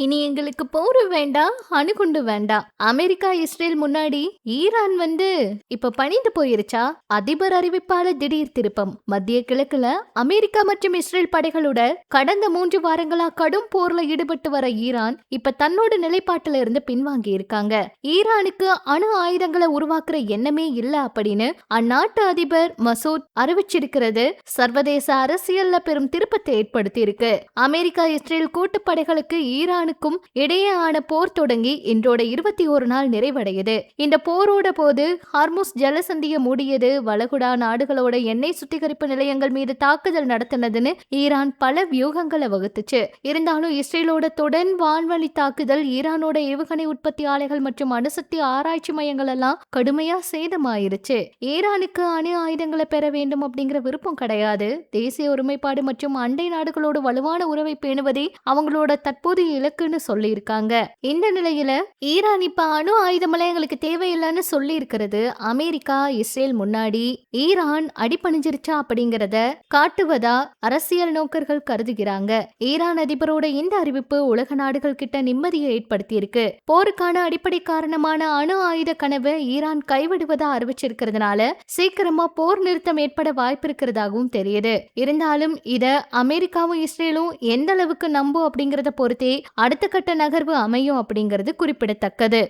இனி எங்களுக்கு போரும் வேண்டாம், அணுகுண்டு வேண்டாம். அமெரிக்கா, இஸ்ரேல் முன்னாடி ஈரான் இப்ப பணிந்து போயிருச்சா? அதிபர் அறிவிப்பால திடீர் திருப்பம். மத்திய கிழக்குல அமெரிக்கா மற்றும் இஸ்ரேல் படைகளோட கடந்த 3 வாரங்களா கடும் போர்ல ஈடுபட்டு வர ஈரான் இப்ப தன்னோட நிலைப்பாட்டுல இருந்து பின்வாங்கி இருக்காங்க. ஈரானுக்கு அணு ஆயுதங்களை உருவாக்குற எண்ணமே இல்ல அப்படின்னு அந்நாட்டு அதிபர் மசூத் அறிவிச்சிருக்கிறது சர்வதேச அரசியல்ல பெரும் திருப்பத்தை ஏற்படுத்தி இருக்கு. அமெரிக்கா, இஸ்ரேல் கூட்டுப்படைகளுக்கு ஈரானுக்கும் இடையேயான போர் தொடங்கி இன்றோட 21 நாள் நிறைவடையுது. இந்த போரோட போது ஹார்முஸ் ஜலசந்தியை மூடியது, வளைகுடா நாடுகளோட எண்ணெய் சுத்திகரிப்பு நிலையங்கள் மீது தாக்குதல் நடத்தினதுன்னு ஈரான் பல வியூகங்களை வகுத்துச்சு. இருந்தாலும் இஸ்ரேலோட தொடர் வான்வழி தாக்குதல், ஈரானோட ஏவுகணை உற்பத்தி ஆலைகள் மற்றும் அணுசக்தி ஆராய்ச்சி மையங்கள் எல்லாம் கடுமையா சேதமாயிருச்சு. ஈரானுக்கு அணு ஆயுதங்களை பெற வேண்டும் அப்படிங்கிற விருப்பம் கிடையாது. தேசிய ஒருமைப்பாடு மற்றும் அண்டை நாடுகளோட வலுவான உறவை பேணுவதே அவங்களோட தற்போதைய இலக்குன்னு சொல்லி இருக்காங்க. இந்த நிலையில ஈரான் இப்ப அணு ஆயுதமலை எங்களுக்கு தேவையில்லைன்னு சொல்லி இருக்கிறது அமெரிக்கா, இஸ்ரேல் முன்னாடி ஈரான் அடிபணிஞ்சிருச்சா அப்படிங்கறத காட்டுவதா அரசியல் நோக்கர்கள் கருதுகிறாங்க. ஈரான் அதிபரோட இந்த அறிவிப்பு உலக நாடுகள் கிட்ட நிம்மதியை ஏற்படுத்தி இருக்கு. போருக்கான அடிப்படை காரணமான அணு ஆயுத கனவை ஈரான் கைவிடுவதா அறிவிச்சிருக்கிறதுனால சீக்கிரமா போர் நிறுத்தம் ஏற்பட வாய்ப்பு இருக்கிறதாகவும் தெரியுது. இருந்தாலும் இத அமெரிக்காவும் இஸ்ரேலும் எந்த அளவுக்கு நம்பும் அப்படிங்கறத பொறுத்தே அடுத்த கட்ட நகர்வு அமையும் அப்படிங்கிறது குறிப்பிடத்தக்கது.